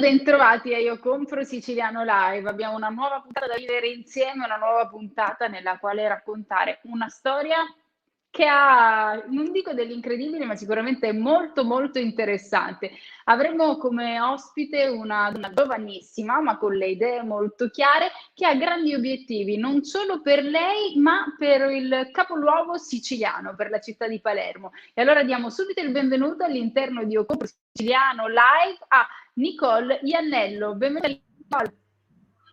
bentrovati a Io Compro Siciliano Live. Abbiamo una nuova puntata da vivere insieme, una nuova puntata nella quale raccontare una storia che ha, non dico dell'incredibile, ma sicuramente è molto molto interessante. Avremo come ospite una donna giovanissima, ma con le idee molto chiare, che ha grandi obiettivi, non solo per lei, ma per il capoluogo siciliano, per la città di Palermo. E allora diamo subito il benvenuto all'interno di Io Compro Siciliano Live a Nicole Iannello. Benvenuta Nicole.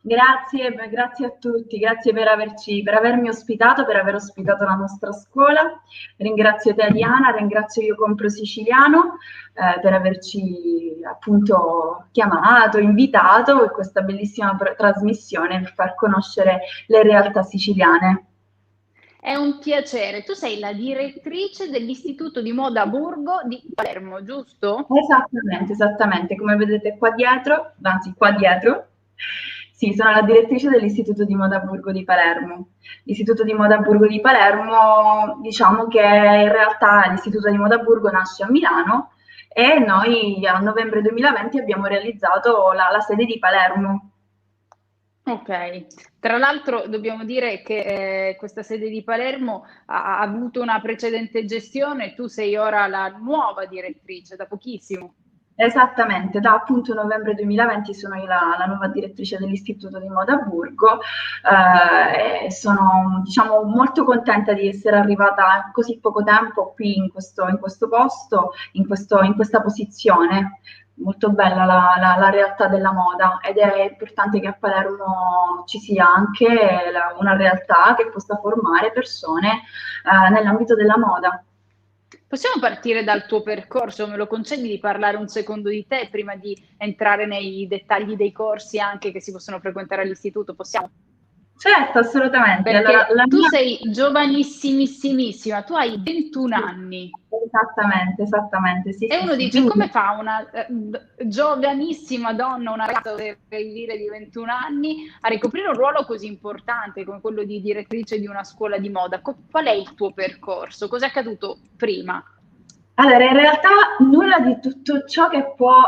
Grazie a tutti, grazie per avermi ospitato, per aver ospitato la nostra scuola. Ringrazio te Diana, ringrazio Io Compro Siciliano per averci appunto chiamato, invitato in questa bellissima trasmissione per far conoscere le realtà siciliane. È un piacere. Tu sei la direttrice dell'Istituto di Moda Burgo di Palermo, giusto? Esattamente, come vedete qua dietro, sì, sono la direttrice dell'Istituto di Moda Burgo di Palermo. L'Istituto di Moda Burgo di Palermo, diciamo che in realtà l'Istituto di Moda Burgo nasce a Milano e noi a novembre 2020 abbiamo realizzato la sede di Palermo. Ok, tra l'altro dobbiamo dire che questa sede di Palermo ha avuto una precedente gestione, tu sei ora la nuova direttrice da pochissimo. Esattamente, da appunto novembre 2020 sono io la nuova direttrice dell'Istituto di Moda Burgo e sono diciamo, molto contenta di essere arrivata in così poco tempo qui in questo posto, in questa posizione. Molto bella la realtà della moda ed è importante che a Palermo ci sia anche una realtà che possa formare persone nell'ambito della moda. Possiamo partire dal tuo percorso? Me lo concedi di parlare un secondo di te prima di entrare nei dettagli dei corsi anche che si possono frequentare all'istituto? Possiamo? Certo, assolutamente. Perché Allora, tu sei giovanissimissima, tu hai 21 anni. Esattamente, sì, E sì, uno sì. dice, Quindi, come fa una giovanissima donna, una ragazza per dire di 21 anni, a ricoprire un ruolo così importante come quello di direttrice di una scuola di moda? Qual è il tuo percorso? Cosa è accaduto prima? allora, in realtà nulla di tutto ciò che può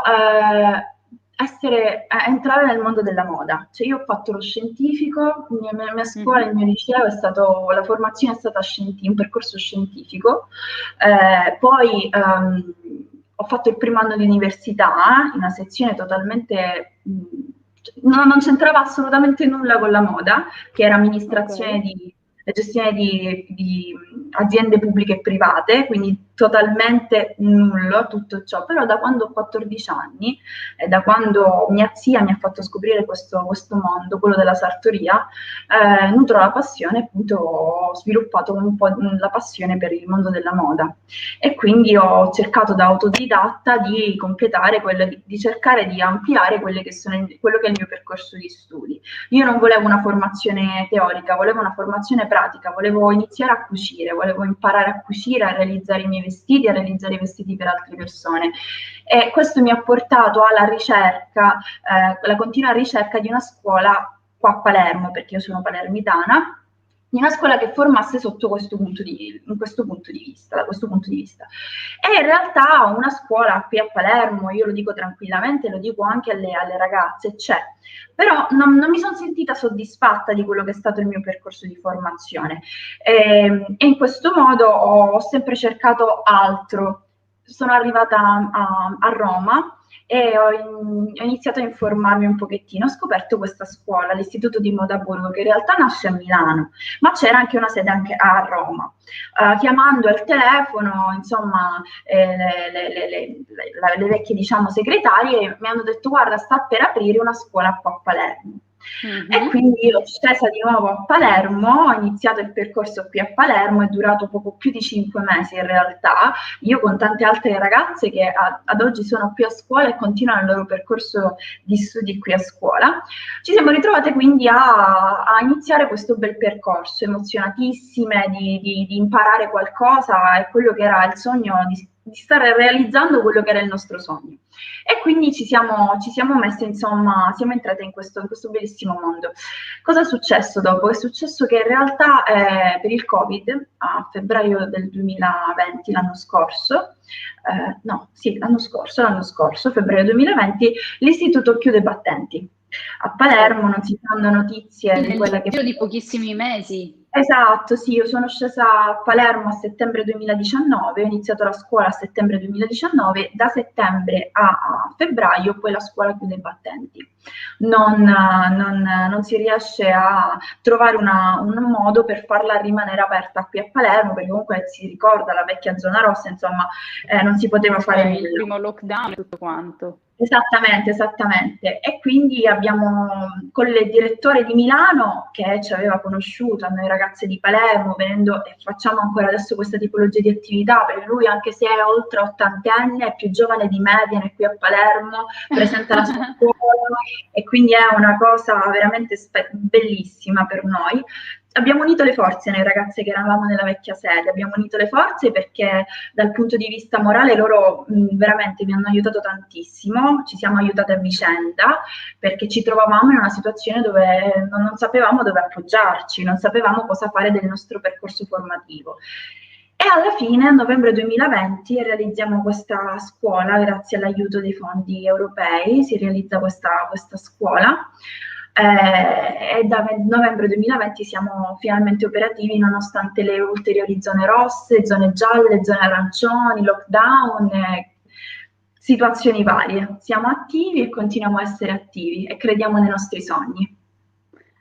entrare nel mondo della moda. Cioè io ho fatto lo scientifico, la mia scuola, il mio liceo la formazione è stata un percorso scientifico, poi ho fatto il primo anno di università in una sezione totalmente non c'entrava assolutamente nulla con la moda, che era amministrazione Ok. e gestione di aziende pubbliche e private, quindi totalmente nullo tutto ciò, però da quando ho 14 anni e da quando mia zia mi ha fatto scoprire questo mondo, quello della sartoria, nutro la passione, appunto ho sviluppato un po' la passione per il mondo della moda e quindi ho cercato da autodidatta di completare di cercare di ampliare quello che è il mio percorso di studi. Io non volevo una formazione teorica, volevo una formazione pratica, volevo iniziare a cucire, volevo imparare a cucire, a realizzare i miei vestiti, a realizzare i vestiti per altre persone. E questo mi ha portato alla ricerca, la continua ricerca di una scuola qua a Palermo, perché io sono palermitana, di una scuola che formasse sotto questo punto da questo punto di vista. E in realtà una scuola qui a Palermo, io lo dico tranquillamente, lo dico anche alle ragazze, c'è, però non mi sono sentita soddisfatta di quello che è stato il mio percorso di formazione e in questo modo ho sempre cercato altro. Sono arrivata a Roma e ho iniziato a informarmi un pochettino, ho scoperto questa scuola, l'Istituto di Moda Burgo, che in realtà nasce a Milano, ma c'era anche una sede anche a Roma. Chiamando al telefono, insomma, le vecchie, diciamo, segretarie mi hanno detto guarda, sta per aprire una scuola qua a Palermo. E quindi io scesa di nuovo a Palermo, ho iniziato il percorso qui a Palermo, è durato poco più di 5 mesi in realtà, io con tante altre ragazze che ad oggi sono qui a scuola e continuano il loro percorso di studi qui a scuola, ci siamo ritrovate quindi a iniziare questo bel percorso, emozionatissime di imparare qualcosa e quello che era il sogno di stare realizzando quello che era il nostro sogno. E quindi ci siamo messi, insomma, siamo entrate in questo bellissimo mondo. Cosa è successo dopo? È successo che in realtà per il Covid, a febbraio del 2020, l'anno scorso, l'anno scorso, febbraio 2020, l'istituto chiude battenti. A Palermo non si fanno notizie di quella che... Nel giro di pochissimi mesi. Esatto, sì, io sono scesa a Palermo a settembre 2019, ho iniziato la scuola a settembre 2019, da settembre a febbraio poi la scuola chiude i battenti. Non si riesce a trovare un modo per farla rimanere aperta qui a Palermo, perché comunque si ricorda la vecchia zona rossa, insomma, non si poteva fare nulla. Il primo lockdown e tutto quanto. Esattamente. E quindi abbiamo con il direttore di Milano che ci aveva conosciuto, a noi ragazze di Palermo, venendo e facciamo ancora adesso questa tipologia di attività, perché lui, anche se è oltre 80 anni, è più giovane di me, viene qui a Palermo, presenta la sua scuola e quindi è una cosa veramente bellissima per noi. Abbiamo unito le forze noi ragazze che eravamo nella vecchia sede, abbiamo unito le forze perché dal punto di vista morale loro veramente mi hanno aiutato tantissimo, ci siamo aiutate a vicenda perché ci trovavamo in una situazione dove non sapevamo dove appoggiarci, non sapevamo cosa fare del nostro percorso formativo. E alla fine, a novembre 2020, realizziamo questa scuola, grazie all'aiuto dei fondi europei, si realizza questa scuola. E da novembre 2020 siamo finalmente operativi nonostante le ulteriori zone rosse, zone gialle, zone arancioni, lockdown, situazioni varie. Siamo attivi e continuiamo a essere attivi e crediamo nei nostri sogni.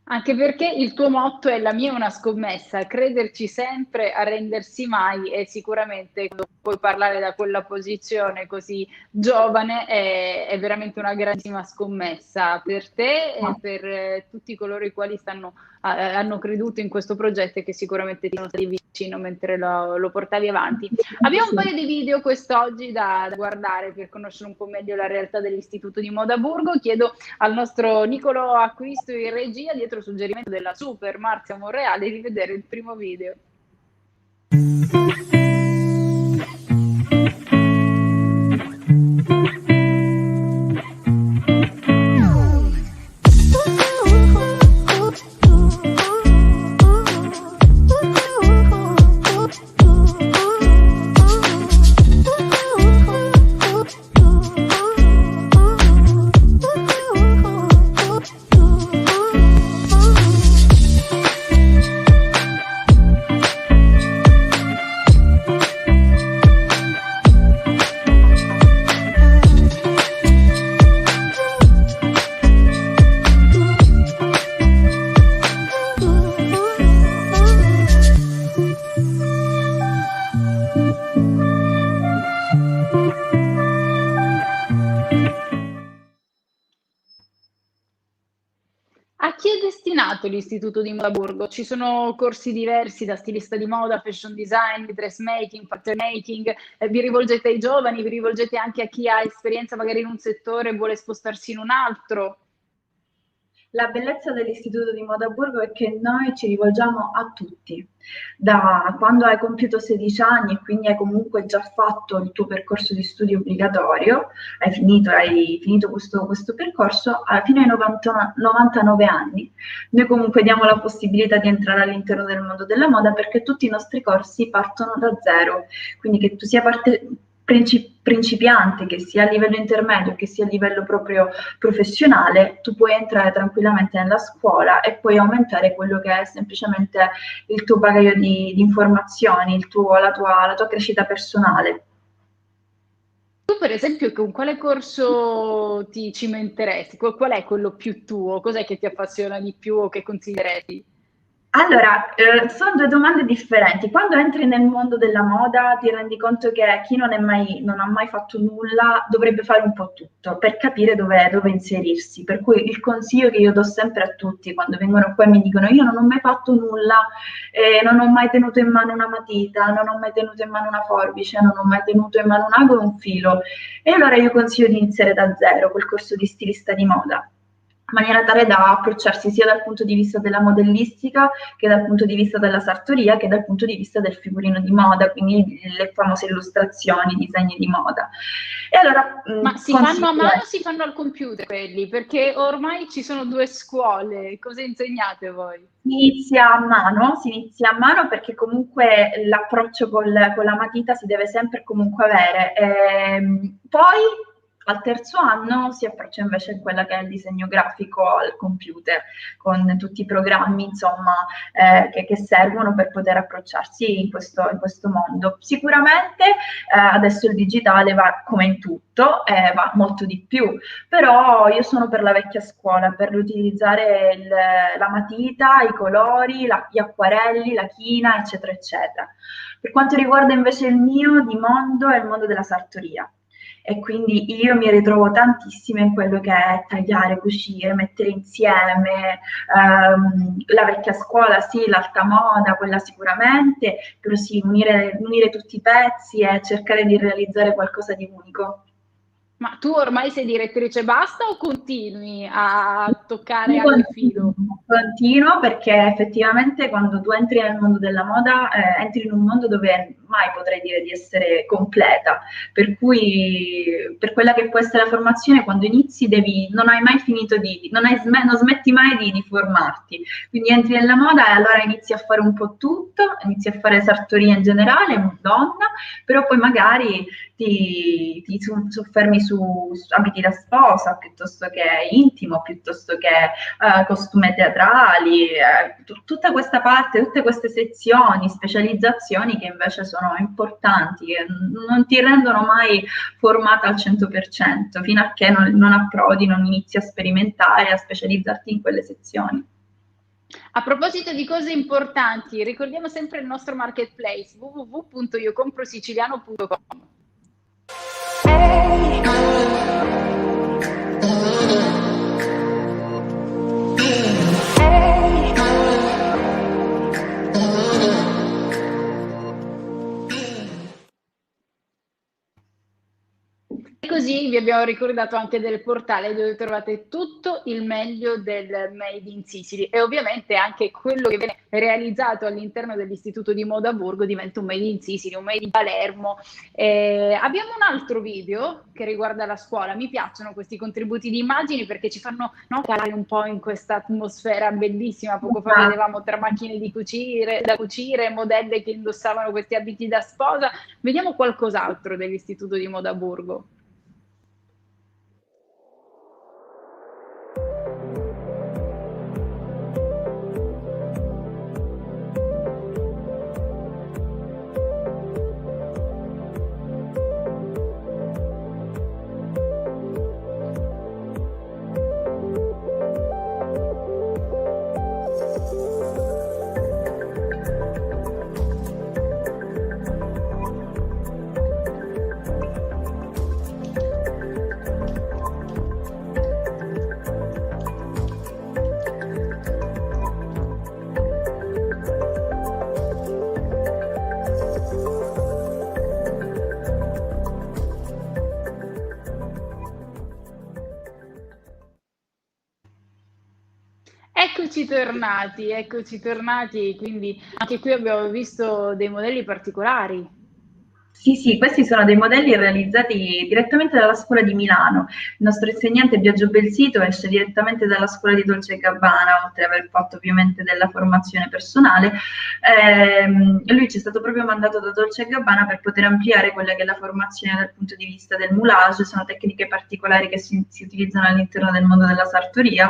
Anche perché il tuo motto è la mia è una scommessa, crederci sempre, arrendersi mai, e sicuramente quando puoi parlare da quella posizione così giovane è veramente una grandissima scommessa per te e per tutti coloro i quali hanno creduto in questo progetto e che sicuramente ti sono stati vicino mentre lo portavi avanti. Abbiamo un paio di video quest'oggi da guardare per conoscere un po' meglio la realtà dell'Istituto di Moda Burgo. Chiedo al nostro Niccolò Acquisto in regia, dietro il suggerimento della super Marzia Monreale, di vedere il primo video. A chi è destinato l'Istituto di Moda Burgo? Ci sono corsi diversi da stilista di moda, fashion design, dressmaking, pattern making, vi rivolgete ai giovani, vi rivolgete anche a chi ha esperienza magari in un settore e vuole spostarsi in un altro? La bellezza dell'Istituto di Moda Burgo è che noi ci rivolgiamo a tutti, da quando hai compiuto 16 anni e quindi hai comunque già fatto il tuo percorso di studio obbligatorio, hai finito questo percorso, fino ai 99 anni. Noi comunque diamo la possibilità di entrare all'interno del mondo della moda perché tutti i nostri corsi partono da zero, quindi che tu sia principiante, che sia a livello intermedio, che sia a livello proprio professionale, tu puoi entrare tranquillamente nella scuola e puoi aumentare quello che è semplicemente il tuo bagaglio di informazioni, la tua crescita personale. Tu per esempio con quale corso ti cimenteresti? Qual è quello più tuo? Cos'è che ti appassiona di più o che consiglieresti? Allora, sono due domande differenti. Quando entri nel mondo della moda ti rendi conto che chi non ha mai fatto nulla dovrebbe fare un po' tutto per capire dove inserirsi. Per cui il consiglio che io do sempre a tutti quando vengono qua e mi dicono io non ho mai fatto nulla, non ho mai tenuto in mano una matita, non ho mai tenuto in mano una forbice, non ho mai tenuto in mano un ago e un filo. E allora io consiglio di iniziare da zero col corso di stilista di moda. maniera tale da approcciarsi sia dal punto di vista della modellistica, che dal punto di vista della sartoria, che dal punto di vista del figurino di moda, quindi le famose illustrazioni, disegni di moda. E allora Ma si fanno a mano o si fanno al computer quelli? Perché ormai ci sono 2 scuole, cosa insegnate voi? Si inizia a mano perché comunque l'approccio con la matita si deve sempre comunque avere. Poi al terzo anno si approccia invece a quella che è il disegno grafico al computer, con tutti i programmi, insomma, che servono per poter approcciarsi in questo mondo. Sicuramente adesso il digitale va come in tutto, va molto di più, però io sono per la vecchia scuola, per utilizzare la matita, i colori, gli acquarelli, la china, eccetera, eccetera. Per quanto riguarda invece il mio di mondo, è il mondo della sartoria. E quindi io mi ritrovo tantissimo in quello che è tagliare, cucire, mettere insieme, la vecchia scuola, sì, l'alta moda, quella sicuramente, però sì, unire tutti i pezzi e cercare di realizzare qualcosa di unico. Ma tu ormai sei direttrice basta o continui a toccare allo e filo? Continuo perché effettivamente quando tu entri nel mondo della moda, entri in un mondo dove mai potrei dire di essere completa, per cui per quella che può essere la formazione, quando inizi non hai mai finito non smetti mai di formarti, quindi entri nella moda e allora inizi a fare un po' tutto, inizi a fare sartoria in generale, donna, però poi magari ti soffermi su abiti da sposa, piuttosto che intimo, piuttosto che costume teatrali, tutta questa parte, tutte queste sezioni, specializzazioni che invece sono importanti, che non ti rendono mai formata al 100%, fino a che non approdi, non inizi a sperimentare, a specializzarti in quelle sezioni. A proposito di cose importanti, ricordiamo sempre il nostro marketplace www.iocomprosiciliano.com. E così vi abbiamo ricordato anche del portale dove trovate tutto il meglio del Made in Sicily e ovviamente anche quello che viene realizzato all'interno dell'Istituto di Moda Borgo diventa un Made in Sicily, un Made in Palermo. Abbiamo un altro video che riguarda la scuola, mi piacciono questi contributi di immagini perché ci fanno, no, calare un po' in questa atmosfera bellissima. Poco fa vedevamo tra macchine da cucire, modelle che indossavano questi abiti da sposa. Vediamo qualcos'altro dell'Istituto di Moda Borgo. Eccoci tornati, quindi anche qui abbiamo visto dei modelli particolari. Sì, questi sono dei modelli realizzati direttamente dalla scuola di Milano. Il nostro insegnante Biagio Belsito esce direttamente dalla scuola di Dolce & Gabbana, oltre ad aver fatto ovviamente della formazione personale. Lui ci è stato proprio mandato da Dolce & Gabbana per poter ampliare quella che è la formazione dal punto di vista del moulage. Sono tecniche particolari che si utilizzano all'interno del mondo della sartoria.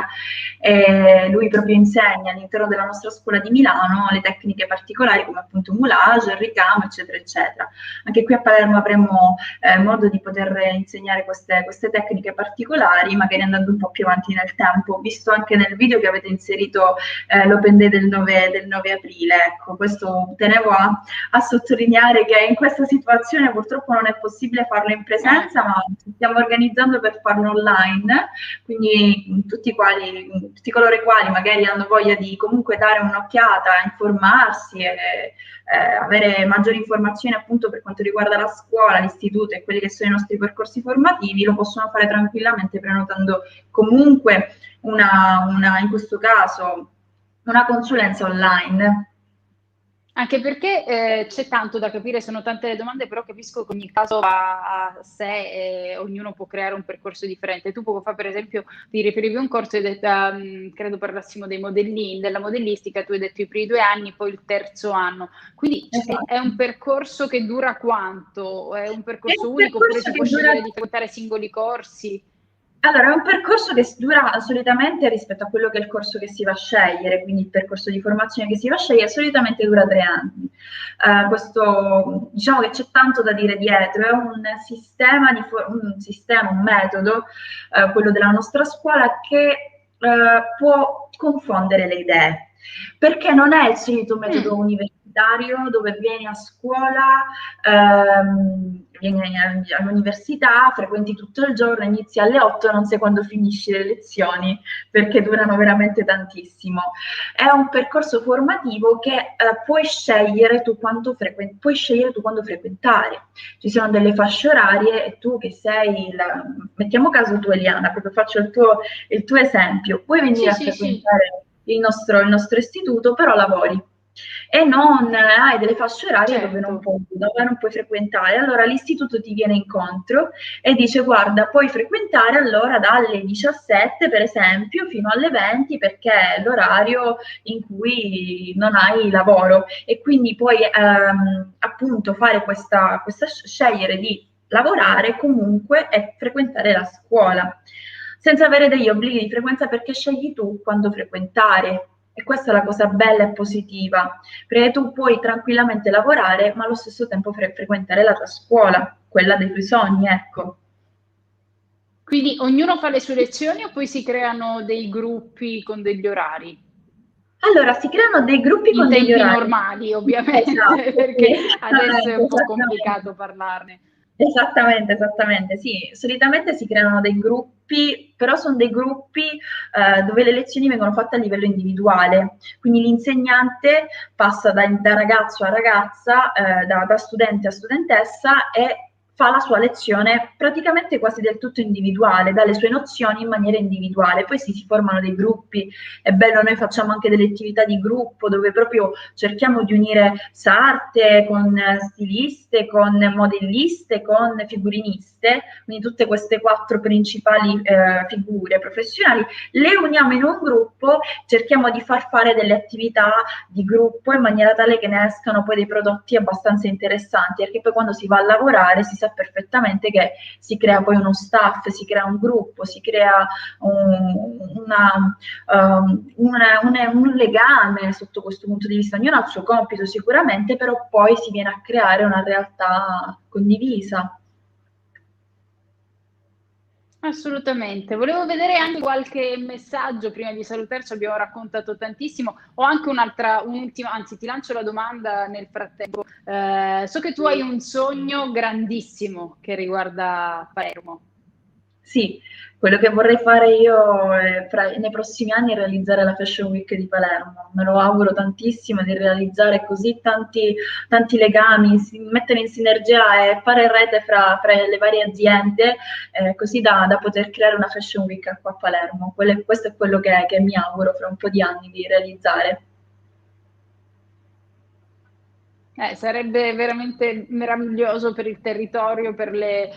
Lui proprio insegna all'interno della nostra scuola di Milano le tecniche particolari come appunto moulage, il ricamo, eccetera, eccetera. Anche qui a Palermo avremo modo di poter insegnare queste tecniche particolari, magari andando un po' più avanti nel tempo. Ho visto anche nel video che avete inserito l'Open Day del 9 aprile, ecco, questo tenevo a sottolineare che in questa situazione purtroppo non è possibile farlo in presenza, ma ci stiamo organizzando per farlo online, quindi tutti coloro i quali magari hanno voglia di comunque dare un'occhiata, informarsi e avere maggiori informazioni appunto per quanto riguarda la scuola, l'istituto e quelli che sono i nostri percorsi formativi, lo possono fare tranquillamente prenotando comunque in questo caso, una consulenza online. Anche perché c'è tanto da capire, sono tante le domande, però capisco che ogni caso va a sé e ognuno può creare un percorso differente. Tu poco fa, per esempio, ti riferivi a un corso, hai detto, credo parlassimo della modellistica, tu hai detto i primi 2 anni, poi il terzo anno. Quindi è un Esatto. percorso che dura quanto? È un È percorso un unico oppure percorso si che può dura. scegliere di frequentare singoli corsi? Allora, è un percorso che dura solitamente rispetto a quello che è il corso che si va a scegliere, quindi il percorso di formazione che si va a scegliere, solitamente dura 3 anni. Questo, diciamo che c'è tanto da dire dietro, è un sistema, un metodo, quello della nostra scuola, che può confondere le idee, perché non è il solito metodo universitario dove vieni a scuola, vieni all'università, frequenti tutto il giorno, inizi alle 8 e non sai quando finisci le lezioni, perché durano veramente tantissimo. È un percorso formativo che puoi scegliere tu quando frequentare. Ci sono delle fasce orarie e tu che sei, mettiamo caso tu Eliana, proprio faccio il tuo esempio, puoi venire Sì, a sì, sì. frequentare il nostro istituto, però lavori e non hai delle fasce orarie Certo. dove non puoi frequentare. Allora l'istituto ti viene incontro e dice guarda, puoi frequentare allora dalle 17 per esempio fino alle 20 perché è l'orario in cui non hai lavoro e quindi puoi appunto fare questa scegliere di lavorare comunque e frequentare la scuola senza avere degli obblighi di frequenza perché scegli tu quando frequentare. E questa è la cosa bella e positiva, perché tu puoi tranquillamente lavorare, ma allo stesso tempo frequentare la tua scuola, quella dei tuoi sogni, ecco. Quindi ognuno fa le sue lezioni o poi si creano dei gruppi con degli orari? Allora, si creano dei gruppi In con degli tempi orari. normali, ovviamente, Esatto, sì, perché adesso è esattamente, un po' esattamente. complicato parlarne. Esattamente, esattamente, sì. Solitamente si creano dei gruppi, però sono dei gruppi dove le lezioni vengono fatte a livello individuale, quindi l'insegnante passa da ragazzo a ragazza, da studente a studentessa e fa la sua lezione praticamente quasi del tutto individuale, dà le sue nozioni in maniera individuale, poi si formano dei gruppi, è bello, noi facciamo anche delle attività di gruppo dove proprio cerchiamo di unire sarte con stiliste, con modelliste, con figuriniste, quindi tutte queste 4 principali figure professionali, le uniamo in un gruppo, cerchiamo di far fare delle attività di gruppo in maniera tale che ne escano poi dei prodotti abbastanza interessanti, perché poi quando si va a lavorare si sa perfettamente che si crea poi uno staff, si crea un gruppo, si crea un legame sotto questo punto di vista. Ognuno ha il suo compito sicuramente, però poi si viene a creare una realtà condivisa. Assolutamente. Volevo vedere anche qualche messaggio prima di salutarci, abbiamo raccontato tantissimo. Ho anche un'ultima, anzi ti lancio la domanda nel frattempo. So che tu hai un sogno grandissimo che riguarda Palermo. Sì, quello che vorrei fare io è nei prossimi anni è realizzare la Fashion Week di Palermo. Me lo auguro tantissimo di realizzare così tanti legami, mettere in sinergia e fare rete fra le varie aziende, così da poter creare una Fashion Week qua a Palermo. Questo è quello che mi auguro fra un po' di anni di realizzare. Sarebbe veramente meraviglioso per il territorio, perché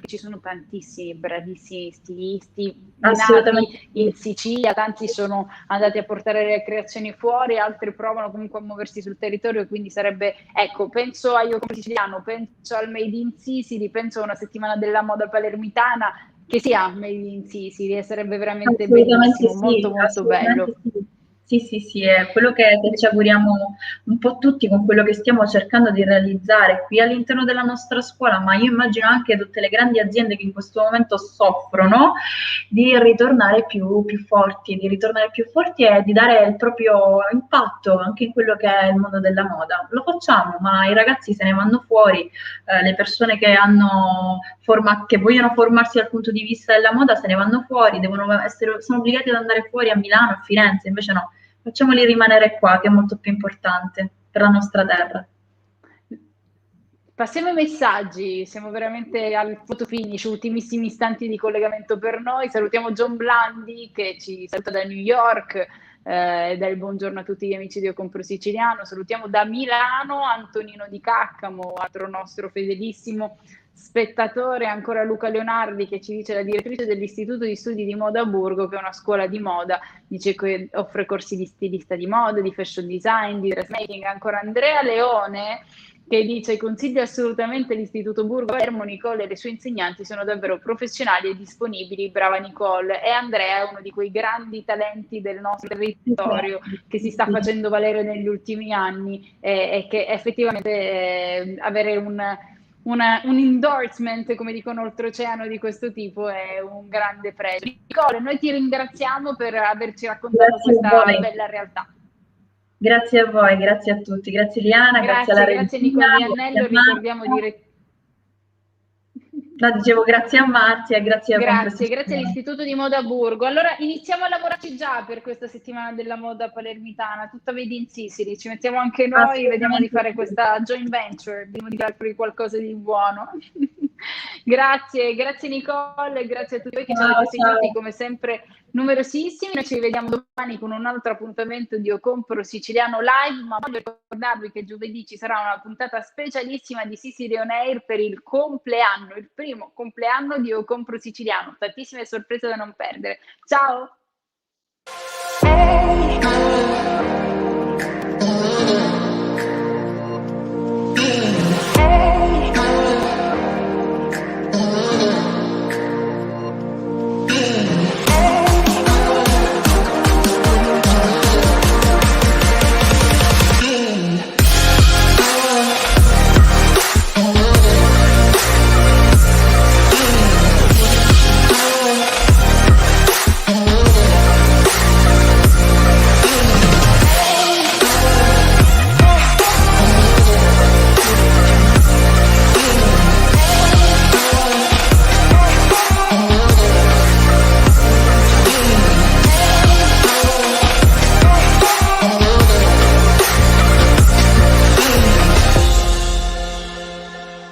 ci sono tantissimi bravissimi stilisti Assolutamente nati sì. in Sicilia, tanti sono andati a portare le creazioni fuori, altri provano comunque a muoversi sul territorio, quindi sarebbe, ecco, penso a Io Compro Siciliano, penso al Made in Sicily, penso a una settimana della moda palermitana che sia Made in Sicily e sarebbe veramente Assolutamente bellissimo, sì, molto molto assolutamente bello. sì. Sì, sì, sì, è quello che ci auguriamo un po' tutti con quello che stiamo cercando di realizzare qui all'interno della nostra scuola, ma io immagino anche tutte le grandi aziende che in questo momento soffrono di ritornare più forti, e di dare il proprio impatto anche in quello che è il mondo della moda. Lo facciamo, ma i ragazzi se ne vanno fuori, le persone che vogliono formarsi dal punto di vista della moda se ne vanno fuori, sono obbligati ad andare fuori a Milano, a Firenze, invece no, Facciamoli rimanere qua, che è molto più importante per la nostra terra. Passiamo ai messaggi, siamo veramente al photo finish, ultimissimi istanti di collegamento per noi. Salutiamo John Blandi che ci saluta da New York, dà il buongiorno a tutti gli amici di Io Compro Siciliano. Salutiamo da Milano Antonino Di Caccamo, altro nostro fedelissimo spettatore, ancora Luca Leonardi che ci dice la direttrice dell'Istituto di Studi di Moda a Burgo, che è una scuola di moda, dice che offre corsi di stilista di moda, di fashion design, di dressmaking. Ancora Andrea Leone che dice consiglia assolutamente l'Istituto Burgo Fermo. Nicole e le sue insegnanti sono davvero professionali e disponibili. Brava Nicole. E Andrea è uno di quei grandi talenti del nostro territorio che si sta facendo valere negli ultimi anni e che effettivamente avere un endorsement, come dicono oltreoceano, di questo tipo è un grande pregio. Nicole, noi ti ringraziamo per averci raccontato questa bella realtà. Grazie a voi, grazie a tutti, grazie Liana, grazie alla Grazie regia, Nicole grazie a Iannello, ricordiamo di... No, dicevo grazie a Marzia e grazie a Grazie Comprensisione. all'Istituto di Moda Burgo. Allora iniziamo a lavorarci già per questa settimana della moda palermitana, tutta vedi in Sicily, ci mettiamo anche noi, vediamo di fare questa joint venture, vediamo di fare qualcosa di buono. Grazie Nicole, grazie a tutti voi che ci avete seguiti come sempre numerosissimi. Noi ci vediamo domani con un altro appuntamento di Io Compro Siciliano Live, ma voglio ricordarvi che giovedì ci sarà una puntata specialissima di Sicily On Air per il compleanno, il primo compleanno di Io Compro Siciliano. Tantissime sorprese da non perdere. Ciao!